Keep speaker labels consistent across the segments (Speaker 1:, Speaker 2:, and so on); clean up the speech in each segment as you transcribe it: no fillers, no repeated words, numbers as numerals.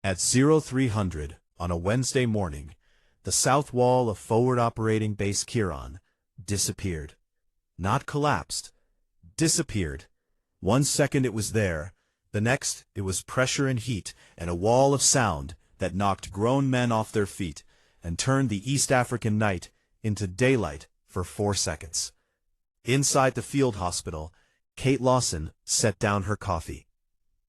Speaker 1: At 0300 on a Wednesday morning, the south wall of Forward Operating Base Kieran disappeared. Not collapsed. Disappeared. 1 second it was there, the next it was pressure and heat and a wall of sound that knocked grown men off their feet and turned the East African night into daylight for 4 seconds. Inside the field hospital, Kate Lawson set down her coffee.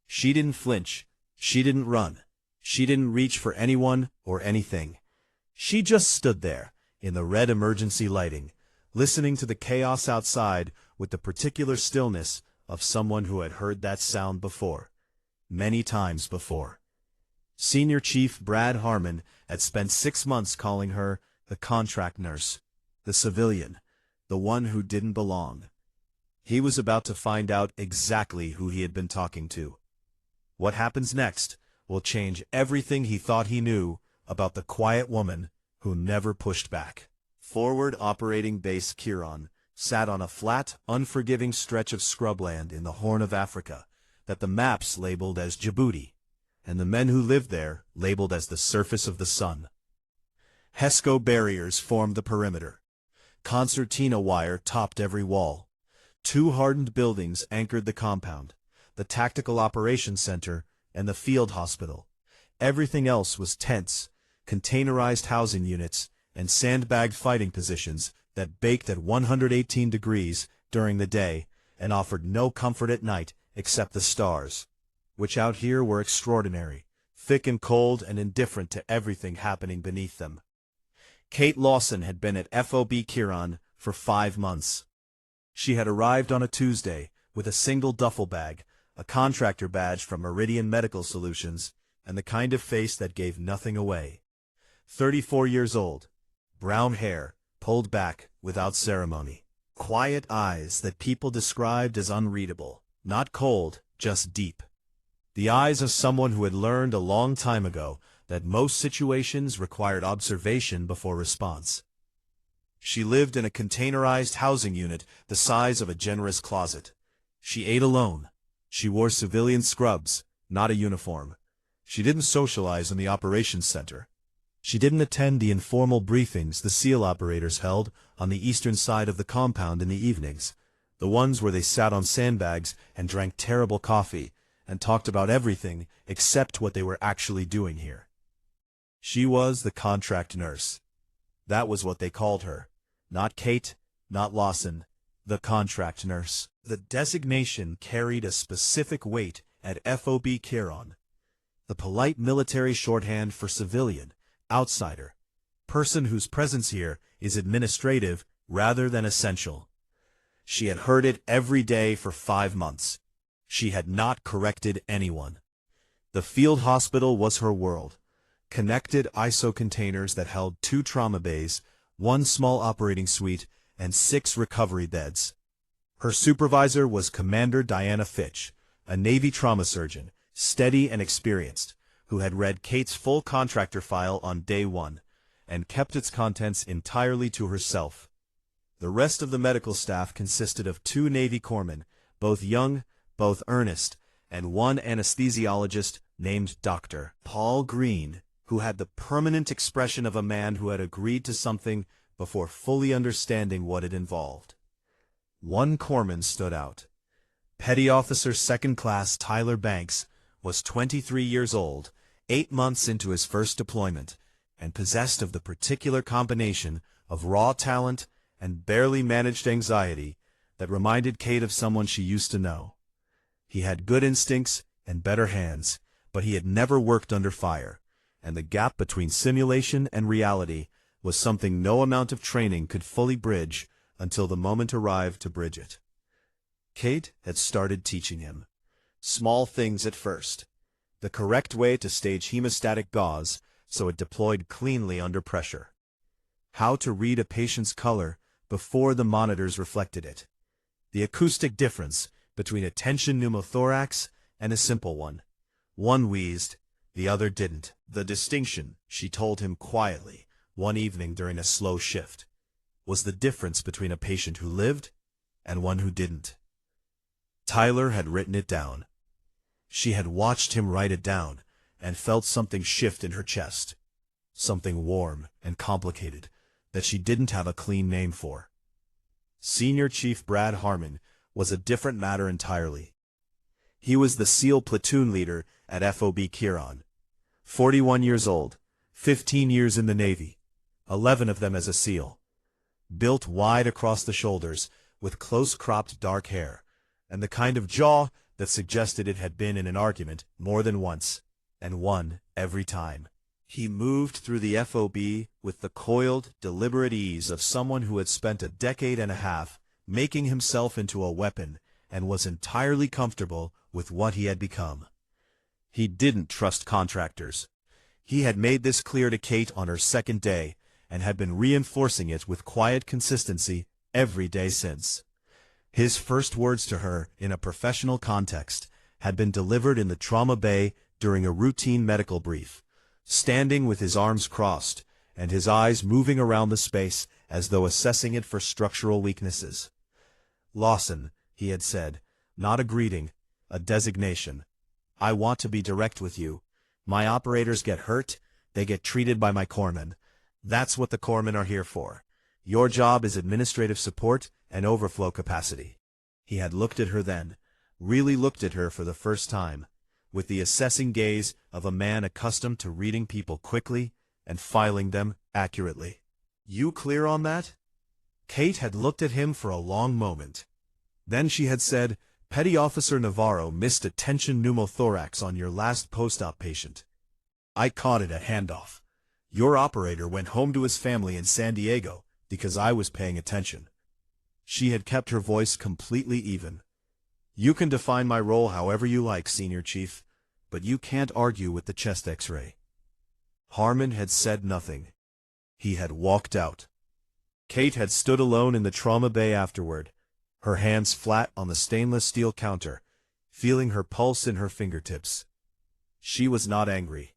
Speaker 1: She didn't flinch. She didn't run. She didn't reach for anyone or anything. She just stood there, in the red emergency lighting, listening to the chaos outside with the particular stillness of someone who had heard that sound before. Many times before. Senior Chief Brad Harmon had spent 6 months calling her the contract nurse, the civilian, the one who didn't belong. He was about to find out exactly who he had been talking to. What happens next will change everything he thought he knew about the quiet woman who never pushed back. Forward Operating Base Kieran sat on a flat, unforgiving stretch of scrubland in the Horn of Africa that the maps labeled as Djibouti, and the men who lived there labeled as the surface of the sun. HESCO barriers formed the perimeter. Concertina wire topped every wall. 2 hardened buildings anchored the compound, the Tactical Operations Center and the field hospital. Everything else was tents, containerized housing units, and sandbagged fighting positions that baked at 118 degrees during the day and offered no comfort at night except the stars, which out here were extraordinary, thick and cold and indifferent to everything happening beneath them. Kate Lawson had been at FOB Kieran for 5 months. She had arrived on a Tuesday with a single duffel bag, a contractor badge from Meridian Medical Solutions, and the kind of face that gave nothing away. 34 years old, brown hair, pulled back without ceremony. Quiet eyes that people described as unreadable, not cold, just deep. The eyes of someone who had learned a long time ago that most situations required observation before response. She lived in a containerized housing unit the size of a generous closet. She ate alone. She wore civilian scrubs, not a uniform. She didn't socialize in the operations center. She didn't attend the informal briefings the SEAL operators held on the eastern side of the compound in the evenings, the ones where they sat on sandbags and drank terrible coffee and talked about everything except what they were actually doing here. She was the contract nurse. That was what they called her. Not Kate, not Lawson, the contract nurse. The designation carried a specific weight at FOB Kieran, the polite military shorthand for civilian, outsider, person whose presence here is administrative rather than essential. She had heard it every day for 5 months. She had not corrected anyone. The field hospital was her world. Connected ISO containers that held 2 trauma bays, 1 small operating suite, and 6 recovery beds. Her supervisor was Commander Diana Fitch, a Navy trauma surgeon, steady and experienced, who had read Kate's full contractor file on day 1, and kept its contents entirely to herself. The rest of the medical staff consisted of 2 Navy corpsmen, both young, both earnest, and 1 anesthesiologist named Dr. Paul Green, who had the permanent expression of a man who had agreed to something before fully understanding what it involved. 1 corpsman stood out. Petty Officer 2nd Class Tyler Banks was 23 years old, 8 months into his first deployment, and possessed of the particular combination of raw talent and barely managed anxiety that reminded Kate of someone she used to know. He had good instincts and better hands, but he had never worked under fire, and the gap between simulation and reality was something no amount of training could fully bridge until the moment arrived to bridge it. Kate had started teaching him. Small things at first. The correct way to stage hemostatic gauze so it deployed cleanly under pressure. How to read a patient's color before the monitors reflected it. The acoustic difference between a tension pneumothorax and a simple one. One wheezed, the other didn't. The distinction, she told him quietly, one evening during a slow shift, was the difference between a patient who lived and one who didn't. Tyler had written it down. She had watched him write it down, and felt something shift in her chest. Something warm and complicated that she didn't have a clean name for. Senior Chief Brad Harmon was a different matter entirely. He was the SEAL platoon leader at FOB Atieno. 41 years old, 15 years in the Navy, 11 of them as a SEAL. Built wide across the shoulders, with close-cropped dark hair, and the kind of jaw that suggested it had been in an argument more than once, and won every time. He moved through the FOB with the coiled, deliberate ease of someone who had spent a decade and a half making himself into a weapon and was entirely comfortable with what he had become. He didn't trust contractors. He had made this clear to Kate on her second day and had been reinforcing it with quiet consistency every day since. His first words to her in a professional context had been delivered in the trauma bay during a routine medical brief, standing with his arms crossed and his eyes moving around the space as though assessing it for structural weaknesses. "Lawson," he had said, not a greeting, a designation. "I want to be direct with you. My operators get hurt, they get treated by my corpsmen. That's what the corpsmen are here for. Your job is administrative support and overflow capacity." He had looked at her then, really looked at her for the first time, with the assessing gaze of a man accustomed to reading people quickly and filing them accurately. "You clear on that?" Kate had looked at him for a long moment. Then she had said, "Petty Officer Navarro missed a tension pneumothorax on your last post-op patient. I caught it at handoff. Your operator went home to his family in San Diego because I was paying attention." She had kept her voice completely even. "You can define my role however you like, Senior Chief, but you can't argue with the chest X-ray." Harmon had said nothing. He had walked out. Kate had stood alone in the trauma bay afterward, her hands flat on the stainless steel counter, feeling her pulse in her fingertips. She was not angry.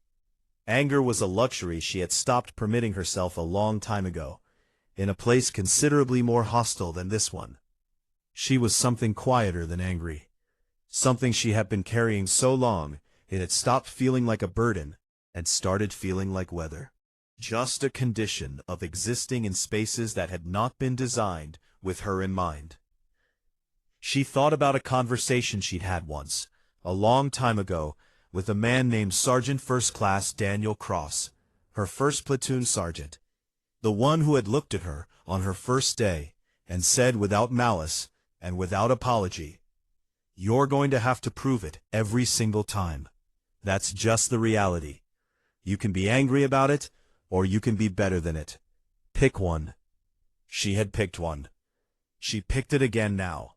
Speaker 1: Anger was a luxury she had stopped permitting herself a long time ago, in a place considerably more hostile than this one. She was something quieter than angry. Something she had been carrying so long, it had stopped feeling like a burden and started feeling like weather. Just a condition of existing in spaces that had not been designed with her in mind. She thought about a conversation she'd had once, a long time ago, with a man named Sergeant First Class Daniel Cross, her first platoon sergeant, the one who had looked at her on her first day and said without malice and without apology, "You're going to have to prove it every single time. That's just the reality. You can be angry about it, or you can be better than it. Pick one." She had picked one. She picked it again now.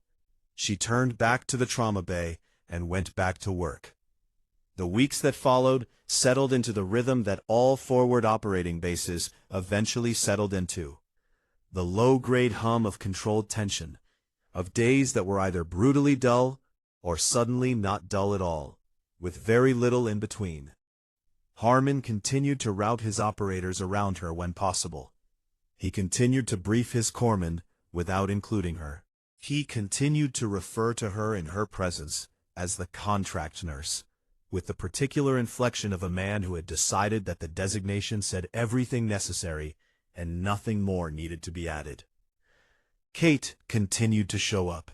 Speaker 1: She turned back to the trauma bay and went back to work. The weeks that followed settled into the rhythm that all forward operating bases eventually settled into. The low-grade hum of controlled tension, of days that were either brutally dull or suddenly not dull at all, with very little in between. Harmon continued to route his operators around her when possible. He continued to brief his corpsmen without including her. He continued to refer to her in her presence as the contract nurse, with the particular inflection of a man who had decided that the designation said everything necessary and nothing more needed to be added. Kate continued to show up,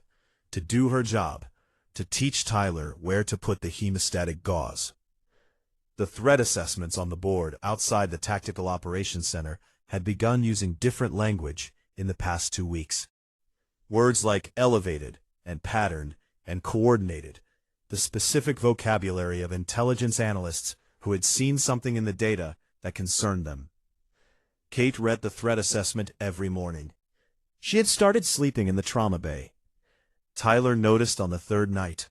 Speaker 1: to do her job, to teach Tyler where to put the hemostatic gauze. The threat assessments on the board outside the Tactical Operations Center had begun using different language in the past 2 weeks. Words like elevated and patterned and coordinated, the specific vocabulary of intelligence analysts who had seen something in the data that concerned them. Kate read the threat assessment every morning. She had started sleeping in the trauma bay. Tyler noticed on the third night.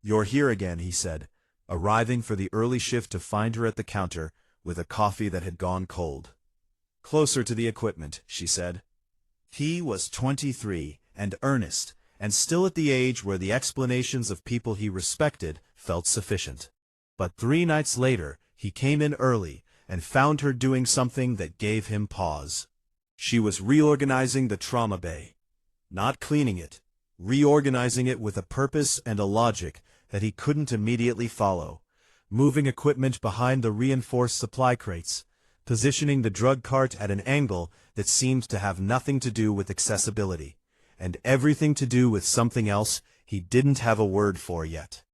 Speaker 1: "You're here again," he said, arriving for the early shift to find her at the counter with a coffee that had gone cold. "Closer to the equipment," she said. He was 23 and earnest, and still at the age where the explanations of people he respected felt sufficient. But 3 nights later, he came in early and found her doing something that gave him pause. She was reorganizing the trauma bay. Not cleaning it, reorganizing it with a purpose and a logic that he couldn't immediately follow, moving equipment behind the reinforced supply crates, positioning the drug cart at an angle that seemed to have nothing to do with accessibility, and everything to do with something else he didn't have a word for yet.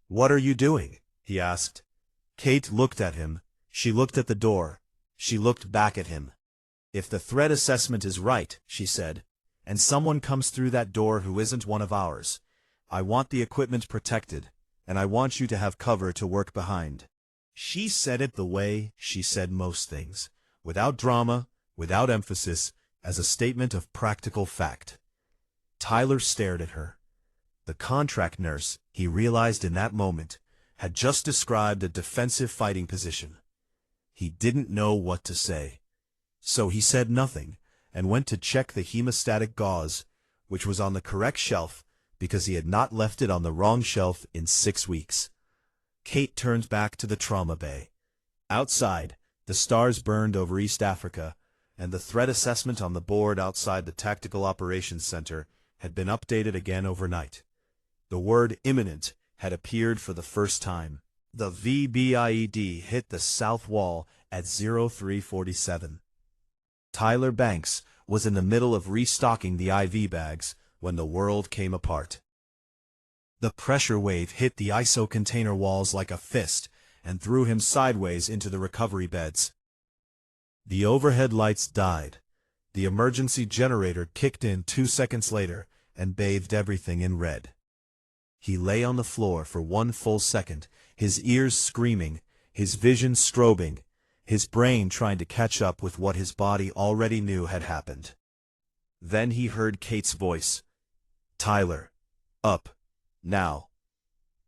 Speaker 1: "What are you doing?" he asked. Kate looked at him, she looked at the door, she looked back at him. "If the threat assessment is right," she said, "and someone comes through that door who isn't one of ours, I want the equipment protected, and I want you to have cover to work behind." She said it the way she said most things, without drama, without emphasis, as a statement of practical fact. Tyler stared at her. The contract nurse, he realized in that moment, had just described a defensive fighting position. He didn't know what to say. So he said nothing, and went to check the hemostatic gauze, which was on the correct shelf, because he had not left it on the wrong shelf in 6 weeks. Kate turned back to the trauma bay. Outside, the stars burned over East Africa, and the threat assessment on the board outside the Tactical Operations Center had been updated again overnight. The word imminent had appeared for the first time. The VBIED hit the south wall at 0347. Tyler Banks was in the middle of restocking the IV bags when the world came apart. The pressure wave hit the ISO container walls like a fist and threw him sideways into the recovery beds. The overhead lights died. The emergency generator kicked in 2 seconds later and bathed everything in red. He lay on the floor for 1 full second, his ears screaming, his vision strobing, his brain trying to catch up with what his body already knew had happened. Then he heard Kate's voice. "Tyler. Up. Now."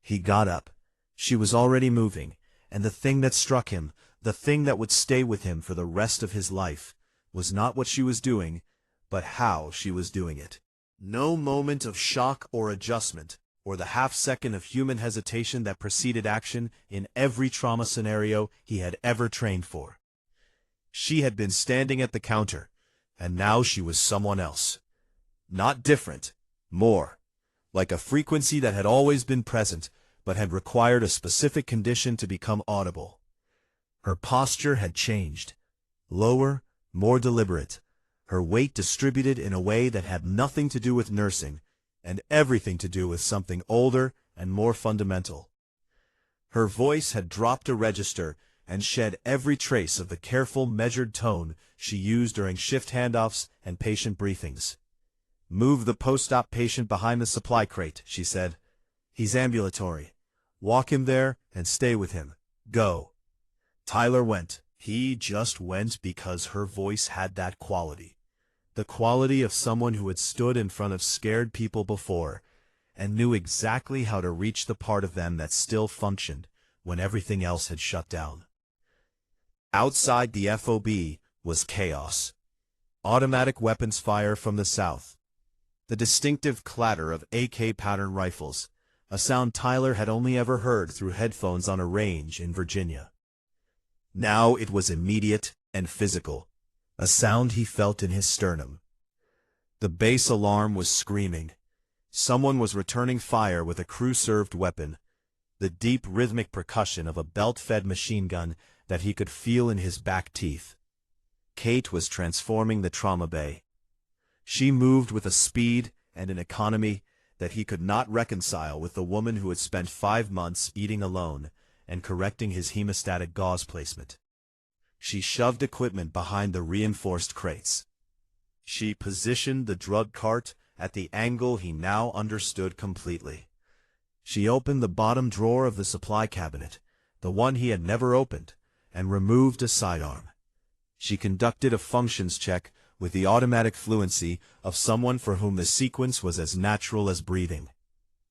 Speaker 1: He got up. She was already moving, and the thing that struck him, the thing that would stay with him for the rest of his life, was not what she was doing, but how she was doing it. No moment of shock or adjustment, or the half-second of human hesitation that preceded action in every trauma scenario he had ever trained for. She had been standing at the counter, and now she was someone else. Not different, more. Like a frequency that had always been present, but had required a specific condition to become audible. Her posture had changed. Lower, more deliberate. Her weight distributed in a way that had nothing to do with nursing, and everything to do with something older and more fundamental. Her voice had dropped a register and shed every trace of the careful, measured tone she used during shift handoffs and patient briefings. "Move the post-op patient behind the supply crate," she said. "He's ambulatory. Walk him there and stay with him. Go." Tyler went. He just went because her voice had that quality. The quality of someone who had stood in front of scared people before, and knew exactly how to reach the part of them that still functioned when everything else had shut down. Outside the FOB was chaos. Automatic weapons fire from the south. The distinctive clatter of AK pattern rifles, a sound Tyler had only ever heard through headphones on a range in Virginia. Now it was immediate and physical, a sound he felt in his sternum. The base alarm was screaming. Someone was returning fire with a crew-served weapon, the deep rhythmic percussion of a belt-fed machine gun that he could feel in his back teeth. Kate was transforming the trauma bay. She moved with a speed and an economy that he could not reconcile with the woman who had spent 5 months eating alone and correcting his hemostatic gauze placement. She shoved equipment behind the reinforced crates. She positioned the drug cart at the angle he now understood completely. She opened the bottom drawer of the supply cabinet, the one he had never opened, and removed a sidearm. She conducted a functions check with the automatic fluency of someone for whom the sequence was as natural as breathing.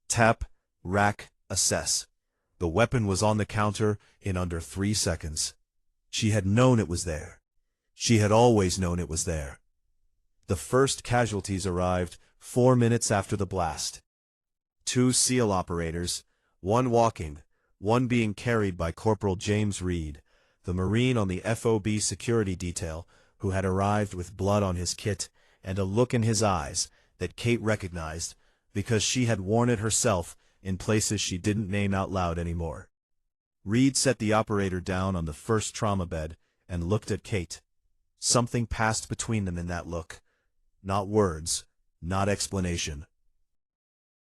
Speaker 1: Tap, rack, assess. The weapon was on the counter in under 3 seconds. She had known it was there. She had always known it was there. The first casualties arrived 4 minutes after the blast. 2 SEAL operators, one walking, one being carried by Corporal James Reed, the Marine on the FOB security detail, who had arrived with blood on his kit and a look in his eyes that Kate recognized because she had worn it herself in places she didn't name out loud anymore. Reed set the operator down on the first trauma bed and looked at Kate. Something passed between them in that look. Not words, not explanation.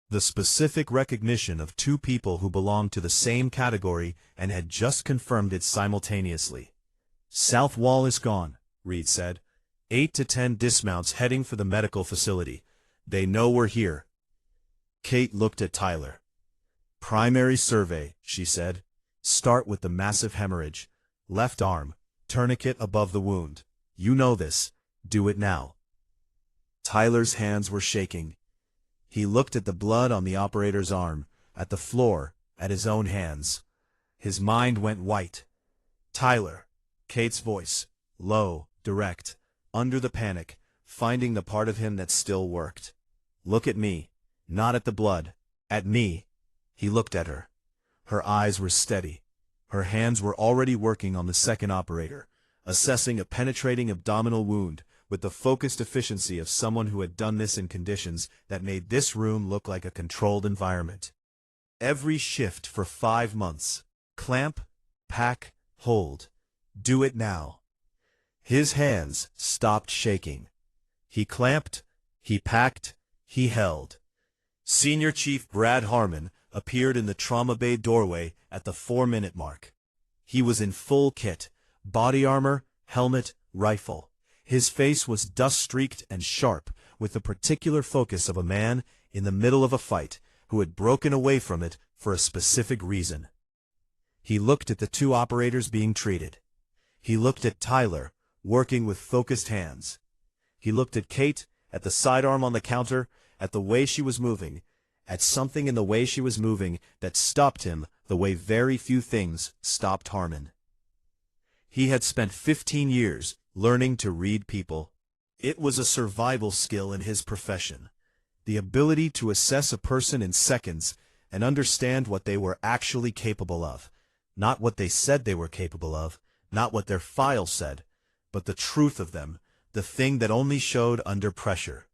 Speaker 1: The specific recognition of two people who belonged to the same category and had just confirmed it simultaneously. "South wall is gone," Reed said. 8 to 10 dismounts heading for the medical facility. They know we're here. Kate looked at Tyler. "Primary survey," she said. "Start with the massive hemorrhage. Left arm, tourniquet above the wound. You know this. Do it now." Tyler's hands were shaking. He looked at the blood on the operator's arm, at the floor, at his own hands. His mind went white. "Tyler," Kate's voice, low, direct, under the panic, finding the part of him that still worked. "Look at me. Not at the blood. At me." He looked at her. Her eyes were steady. Her hands were already working on the second operator, assessing a penetrating abdominal wound, with the focused efficiency of someone who had done this in conditions that made this room look like a controlled environment. Every shift for 5 months. Clamp, pack, hold. Do it now. His hands stopped shaking. He clamped, he packed, he held. Senior Chief Brad Harmon appeared in the trauma bay doorway at the 4-minute mark. He was in full kit, body armor, helmet, rifle. His face was dust-streaked and sharp, with the particular focus of a man in the middle of a fight who had broken away from it for a specific reason. He looked at the two operators being treated. He looked at Tyler, working with focused hands. He looked at Kate, at the sidearm on the counter, at the way she was moving, at something in the way she was moving that stopped him the way very few things stopped Harmon. He had spent 15 years learning to read people. It was a survival skill in his profession. The ability to assess a person in seconds and understand what they were actually capable of. Not what they said they were capable of, not what their file said, but the truth of them, the thing that only showed under pressure.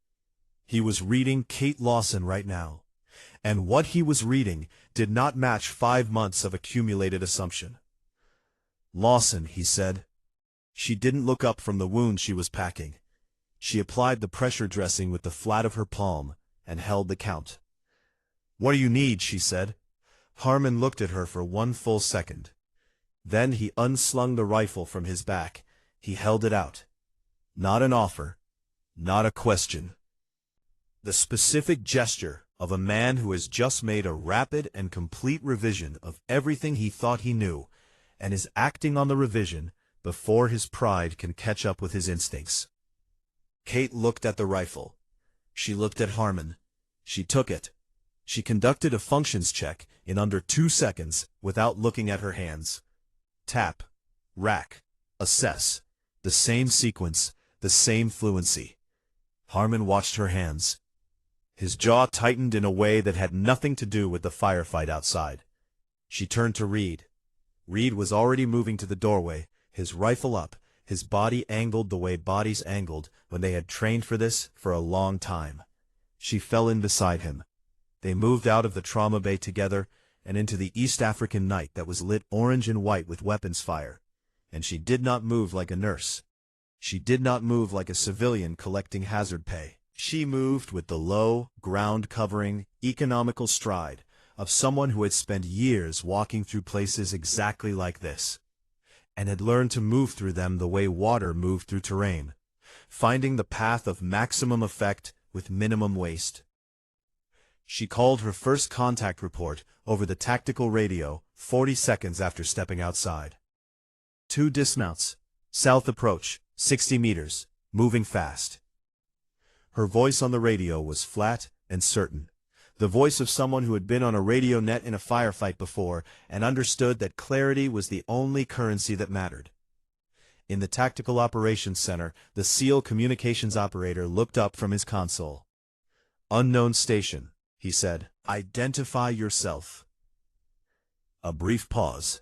Speaker 1: He was reading Kate Lawson right now. And what he was reading did not match 5 months of accumulated assumption. "Lawson," he said. She didn't look up from the wound she was packing. She applied the pressure dressing with the flat of her palm and held the count. "What do you need?" she said. Harmon looked at her for 1 full second. Then he unslung the rifle from his back. He held it out. Not an offer, not a question. The specific gesture of a man who has just made a rapid and complete revision of everything he thought he knew, and is acting on the revision before his pride can catch up with his instincts. Kate looked at the rifle. She looked at Harmon. She took it. She conducted a functions check in under 2 seconds without looking at her hands. Tap, rack, assess. The same sequence, the same fluency. Harmon watched her hands. His jaw tightened in a way that had nothing to do with the firefight outside. She turned to Reed. Reed was already moving to the doorway, his rifle up, his body angled the way bodies angled when they had trained for this for a long time. She fell in beside him. They moved out of the trauma bay together and into the East African night that was lit orange and white with weapons fire. And she did not move like a nurse. She did not move like a civilian collecting hazard pay. She moved with the low, ground-covering, economical stride of someone who had spent years walking through places exactly like this, and had learned to move through them the way water moved through terrain, finding the path of maximum effect with minimum waste. She called her first contact report over the tactical radio 40 seconds after stepping outside. 2 dismounts. South approach, 60 meters, moving fast. Her voice on the radio was flat and certain, the voice of someone who had been on a radio net in a firefight before and understood that clarity was the only currency that mattered. In the Tactical Operations Center, the SEAL communications operator looked up from his console. "Unknown station," he said. "Identify yourself." A brief pause.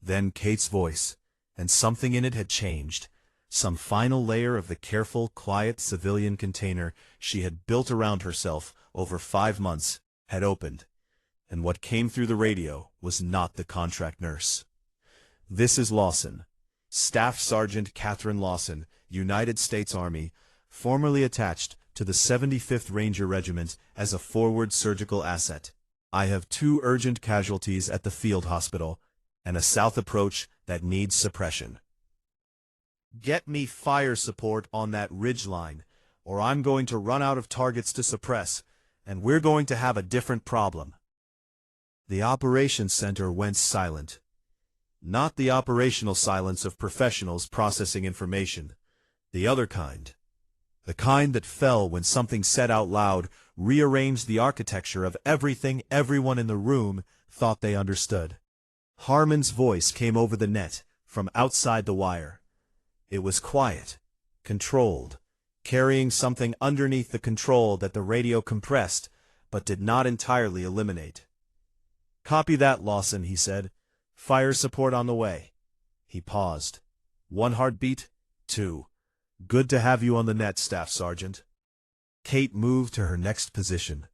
Speaker 1: Then Kate's voice, and something in it had changed. Some final layer of the careful, quiet civilian container she had built around herself over 5 months had opened, and what came through the radio was not the contract nurse. "This is Lawson. Staff Sergeant Catherine Lawson, United States Army, formerly attached to the 75th Ranger Regiment as a forward surgical asset. I have 2 urgent casualties at the field hospital, and a south approach that needs suppression. Get me fire support on that ridgeline, or I'm going to run out of targets to suppress, and we're going to have a different problem." The operations center went silent. Not the operational silence of professionals processing information, the other kind. The kind that fell when something said out loud rearranged the architecture of everything everyone in the room thought they understood. Harmon's voice came over the net from outside the wire. It was quiet, controlled, carrying something underneath the control that the radio compressed but did not entirely eliminate. "Copy that, Lawson," he said. "Fire support on the way." He paused. "1 heartbeat, 2. Good to have you on the net, Staff Sergeant." Kate moved to her next position.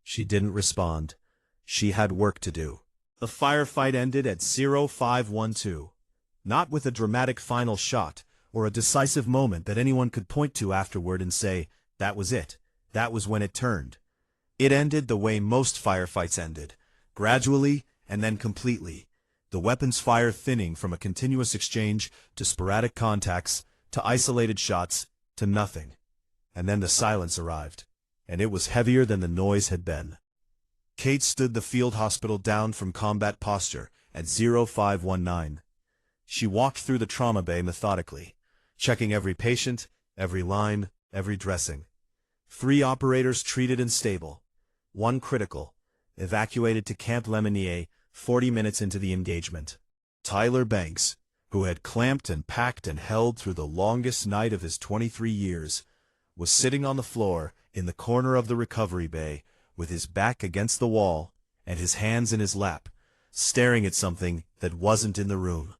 Speaker 1: She didn't respond. She had work to do. The firefight ended at 0512. Not with a dramatic final shot, or a decisive moment that anyone could point to afterward and say, "That was it. That was when it turned." It ended the way most firefights ended, gradually and then completely, the weapons fire thinning from a continuous exchange to sporadic contacts, to isolated shots, to nothing. And then the silence arrived, and it was heavier than the noise had been. Kate stood the field hospital down from combat posture at 0519. She walked through the trauma bay methodically, checking every patient, every line, every dressing. 3 operators treated and stable. 1 critical, evacuated to Camp Lemonnier 40 minutes into the engagement. Tyler Banks, who had clamped and packed and held through the longest night of his 23 years, was sitting on the floor in the corner of the recovery bay with his back against the wall and his hands in his lap, staring at something that wasn't in the room.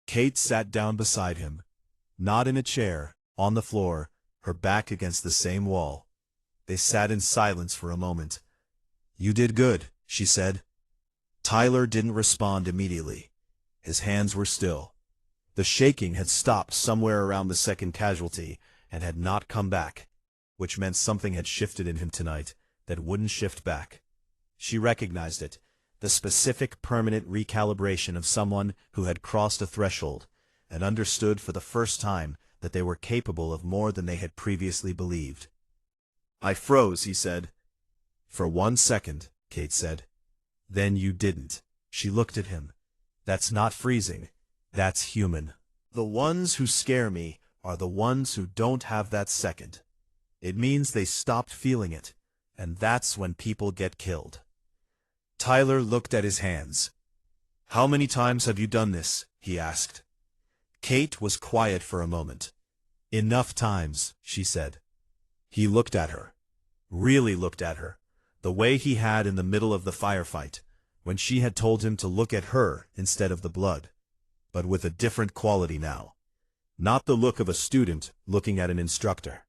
Speaker 1: Kate sat down beside him, not in a chair, on the floor, her back against the same wall. They sat in silence for a moment. "You did good," she said. Tyler didn't respond immediately. His hands were still. The shaking had stopped somewhere around the second casualty and had not come back, which meant something had shifted in him tonight that wouldn't shift back. She recognized it, the specific permanent recalibration of someone who had crossed a threshold and understood for the first time that they were capable of more than they had previously believed. "I froze," he said. "For 1 second," Kate said. "Then you didn't." She looked at him. "That's not freezing. That's human. The ones who scare me are the ones who don't have that second. It means they stopped feeling it, and that's when people get killed." Tyler looked at his hands. "How many times have you done this?" he asked. Kate was quiet for a moment. "Enough times," she said. He looked at her. Really looked at her, the way he had in the middle of the firefight, when she had told him to look at her instead of the blood, but with a different quality now. Not the look of a student looking at an instructor.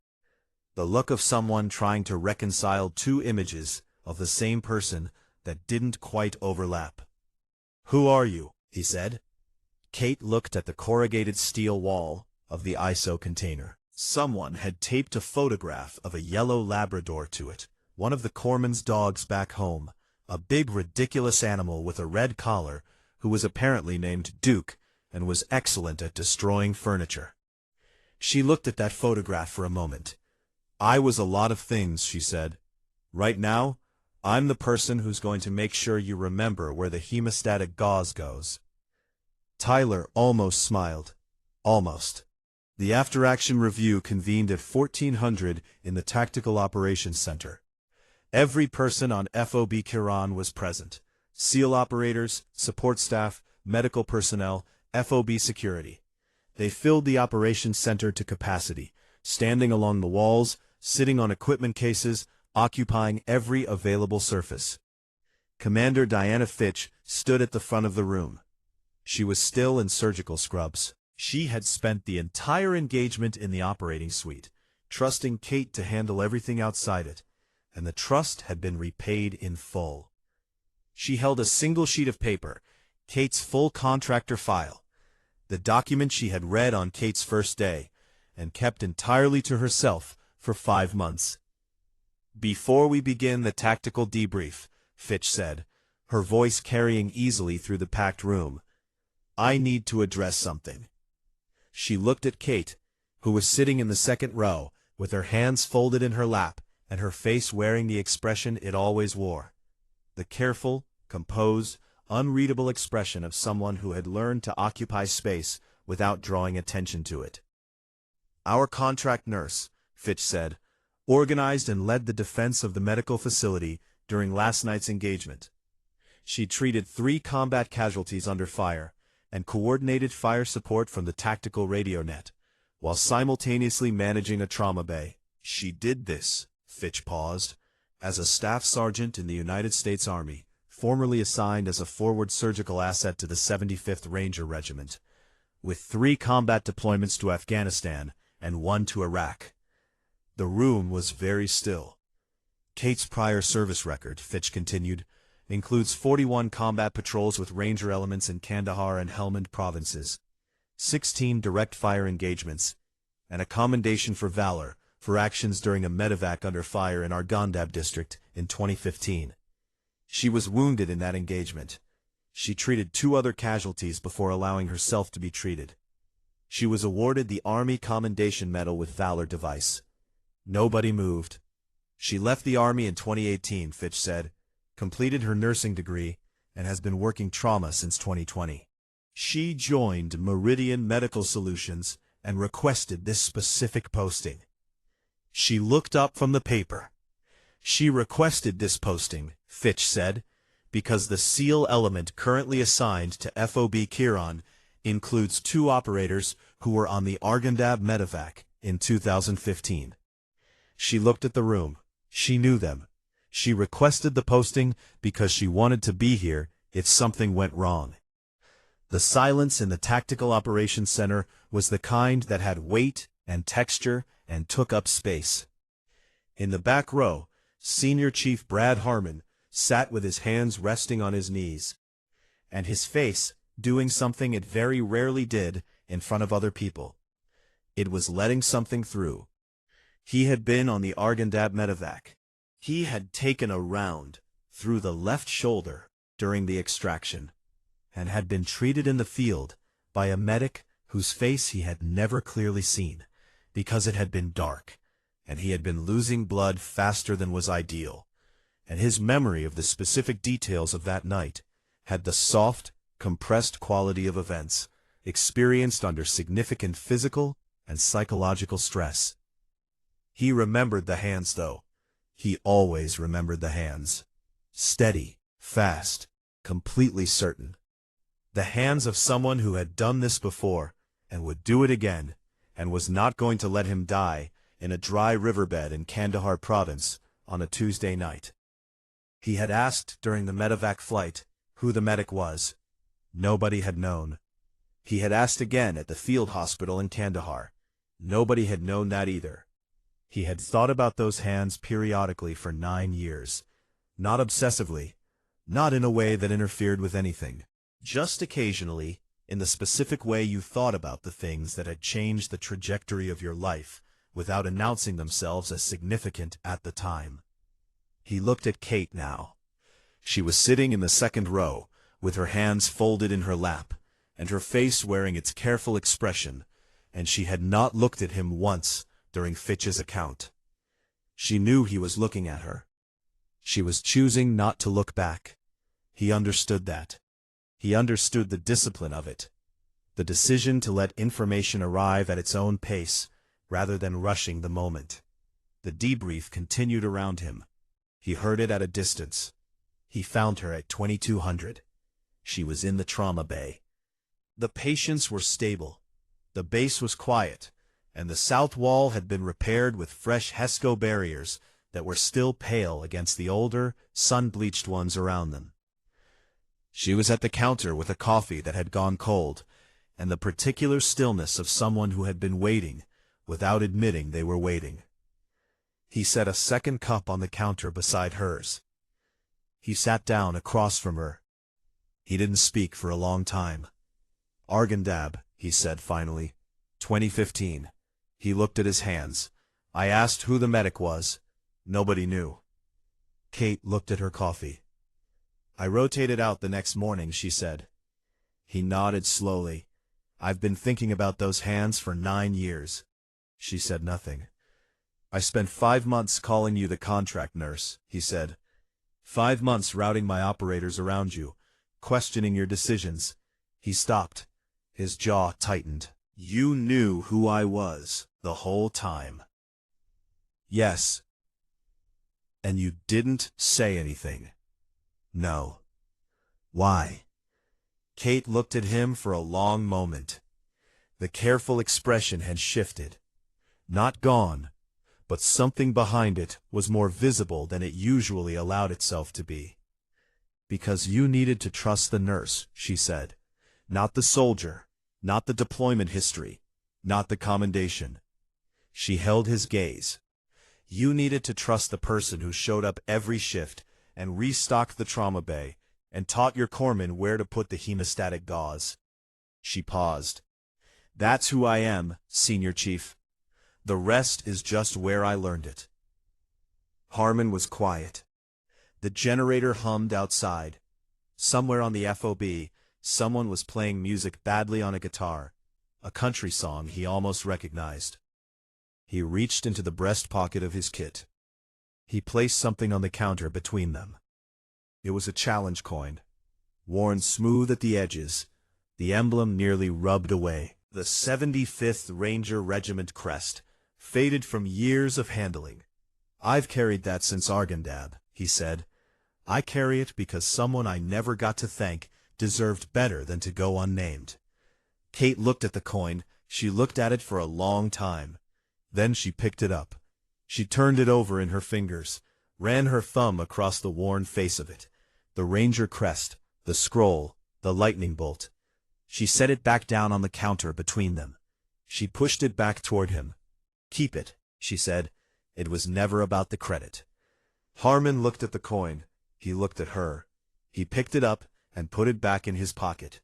Speaker 1: The look of someone trying to reconcile 2 images of the same person that didn't quite overlap. "Who are you?" he said. Kate looked at the corrugated steel wall of the ISO container. Someone had taped a photograph of a yellow Labrador to it, one of the corpsman's dogs back home, a big ridiculous animal with a red collar who was apparently named Duke and was excellent at destroying furniture. She looked at that photograph for a moment. "I was a lot of things," she said. "Right now, I'm the person who's going to make sure you remember where the hemostatic gauze goes." Tyler almost smiled. Almost. The after-action review convened at 1400 in the Tactical Operations Center. Every person on FOB Atieno was present. SEAL operators, support staff, medical personnel, FOB security. They filled the operations center to capacity, standing along the walls, sitting on equipment cases, occupying every available surface. Commander Diana Fitch stood at the front of the room. She was still in surgical scrubs. She had spent the entire engagement in the operating suite, trusting Kate to handle everything outside it, and the trust had been repaid in full. She held a single sheet of paper, Kate's full contractor file, the document she had read on Kate's first day, and kept entirely to herself for 5 months. "Before we begin the tactical debrief," Fitch said, her voice carrying easily through the packed room, "I need to address something." She looked at Kate, who was sitting in the second row, with her hands folded in her lap, and her face wearing the expression it always wore. The careful, composed, unreadable expression of someone who had learned to occupy space without drawing attention to it. "Our contract nurse," Fitch said, "organized and led the defense of the medical facility during last night's engagement. She treated 3 combat casualties under fire, and coordinated fire support from the tactical radio net, while simultaneously managing a trauma bay. She did this," Fitch paused, "as a staff sergeant in the United States Army, formerly assigned as a forward surgical asset to the 75th Ranger Regiment, with 3 combat deployments to Afghanistan and 1 to Iraq." The room was very still. "Kate's prior service record," Fitch continued, "includes 41 combat patrols with Ranger elements in Kandahar and Helmand provinces, 16 direct fire engagements, and a commendation for Valor for actions during a medevac under fire in Arghandab district in 2015. She was wounded in that engagement. She treated 2 other casualties before allowing herself to be treated. She was awarded the Army Commendation Medal with Valor device." Nobody moved. "She left the Army in 2018, Fitch said, completed her nursing degree, and has been working trauma since 2020. She joined Meridian Medical Solutions and requested this specific posting." She looked up from the paper. "She requested this posting," Fitch said, "because the SEAL element currently assigned to FOB Atieno includes 2 operators who were on the Arghandab medevac in 2015. She looked at the room. She knew them. She requested the posting because she wanted to be here if something went wrong." The silence in the Tactical Operations Center was the kind that had weight and texture and took up space. In the back row, Senior Chief Brad Harmon sat with his hands resting on his knees, and his face doing something it very rarely did in front of other people. It was letting something through. He had been on the Arghandab medevac. He had taken a round through the left shoulder during the extraction, and had been treated in the field by a medic whose face he had never clearly seen, because it had been dark, and he had been losing blood faster than was ideal, and his memory of the specific details of that night had the soft, compressed quality of events experienced under significant physical and psychological stress. He remembered the hands, though. He always remembered the hands. Steady, fast, completely certain. The hands of someone who had done this before, and would do it again, and was not going to let him die in a dry riverbed in Kandahar province on a Tuesday night. He had asked during the medevac flight who the medic was. Nobody had known. He had asked again at the field hospital in Kandahar. Nobody had known that either. He had thought about those hands periodically for 9 years. Not obsessively, not in a way that interfered with anything. Just occasionally, in the specific way you thought about the things that had changed the trajectory of your life, without announcing themselves as significant at the time. He looked at Kate now. She was sitting in the second row, with her hands folded in her lap, and her face wearing its careful expression, and she had not looked at him once during Fitch's account. She knew he was looking at her. She was choosing not to look back. He understood that. He understood the discipline of it. The decision to let information arrive at its own pace, rather than rushing the moment. The debrief continued around him. He heard it at a distance. He found her at 2200. She was in the trauma bay. The patients were stable. The base was quiet, and the south wall had been repaired with fresh HESCO barriers that were still pale against the older, sun-bleached ones around them. She was at the counter with a coffee that had gone cold, and the particular stillness of someone who had been waiting, without admitting they were waiting. He set a second cup on the counter beside hers. He sat down across from her. He didn't speak for a long time. "Argandab," he said finally. 2015. He looked at his hands. "I asked who the medic was. Nobody knew." Kate looked at her coffee. "I rotated out the next morning," she said. He nodded slowly. "I've been thinking about those hands for 9 years." She said nothing. "I spent 5 months calling you the contract nurse," he said. 5 months routing my operators around you, questioning your decisions." He stopped. His jaw tightened. "You knew who I was the whole time." "Yes." "And you didn't say anything?" "No." "Why?" Kate looked at him for a long moment. The careful expression had shifted. Not gone, but something behind it was more visible than it usually allowed itself to be. "Because you needed to trust the nurse," she said. "Not the soldier, not the deployment history, not the commendation." She held his gaze. "You needed to trust the person who showed up every shift and restocked the trauma bay and taught your corpsmen where to put the hemostatic gauze." She paused. "That's who I am, Senior Chief. The rest is just where I learned it." Harmon was quiet. The generator hummed outside. Somewhere on the FOB, someone was playing music badly on a guitar, a country song he almost recognized. He reached into the breast pocket of his kit. He placed something on the counter between them. It was a challenge coin, worn smooth at the edges, the emblem nearly rubbed away. The 75th Ranger Regiment crest, faded from years of handling. "I've carried that since Argandab," he said. "I carry it because someone I never got to thank deserved better than to go unnamed." Kate looked at the coin. She looked at it for a long time. Then she picked it up. She turned it over in her fingers, ran her thumb across the worn face of it. The Ranger crest, the scroll, the lightning bolt. She set it back down on the counter between them. She pushed it back toward him. "Keep it," she said. "It was never about the credit." Harmon looked at the coin. He looked at her. He picked it up and put it back in his pocket.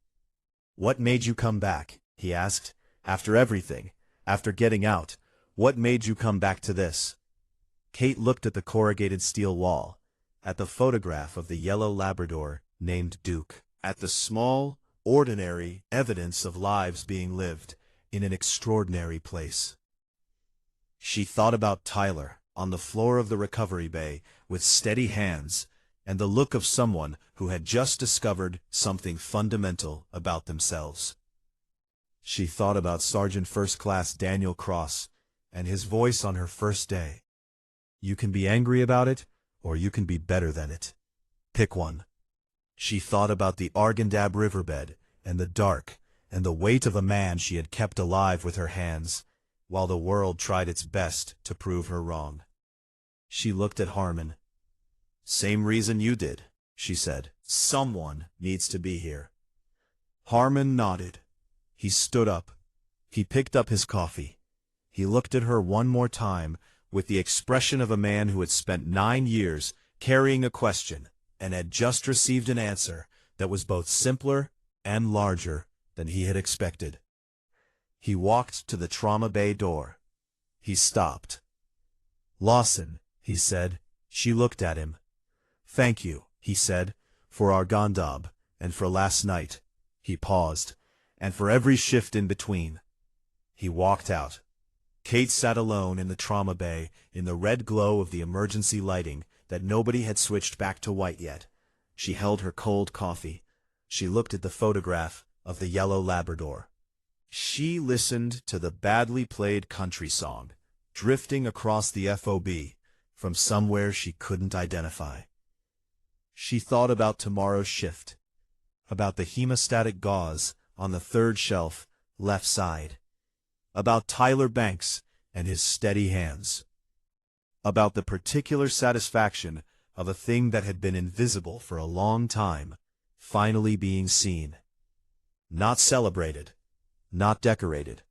Speaker 1: "What made you come back?" he asked. "After everything, after getting out, what made you come back to this?" Kate looked at the corrugated steel wall, at the photograph of the yellow Labrador named Duke, at the small, ordinary evidence of lives being lived in an extraordinary place. She thought about Tyler on the floor of the recovery bay with steady hands and the look of someone who had just discovered something fundamental about themselves. She thought about Sergeant First Class Daniel Cross and his voice on her first day. "You can be angry about it, or you can be better than it. Pick one." She thought about the Argandab riverbed and the dark and the weight of a man she had kept alive with her hands, while the world tried its best to prove her wrong. She looked at Harmon. "Same reason you did," she said. "Someone needs to be here." Harmon nodded. He stood up. He picked up his coffee. He looked at her one more time with the expression of a man who had spent 9 years carrying a question and had just received an answer that was both simpler and larger than he had expected. He walked to the trauma bay door. He stopped. "Lawson," he said. She looked at him. "Thank you," he said, "for Argandab, and for last night." He paused. "And for every shift in between." He walked out. Kate sat alone in the trauma bay in the red glow of the emergency lighting that nobody had switched back to white yet. She held her cold coffee. She looked at the photograph of the yellow Labrador. She listened to the badly played country song, drifting across the FOB from somewhere she couldn't identify. She thought about tomorrow's shift, about the hemostatic gauze on the third shelf, left side, about Tyler Banks and his steady hands, about the particular satisfaction of a thing that had been invisible for a long time, finally being seen. Not celebrated, not decorated,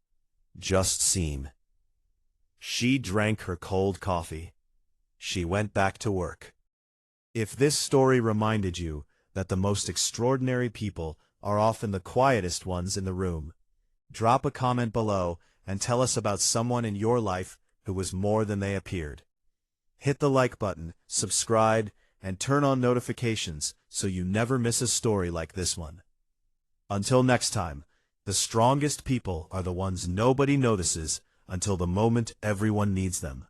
Speaker 1: just seen. She drank her cold coffee. She went back to work. If this story reminded you that the most extraordinary people are often the quietest ones in the room, drop a comment below and tell us about someone in your life who was more than they appeared. Hit the like button, subscribe, and turn on notifications so you never miss a story like this one. Until next time, the strongest people are the ones nobody notices until the moment everyone needs them.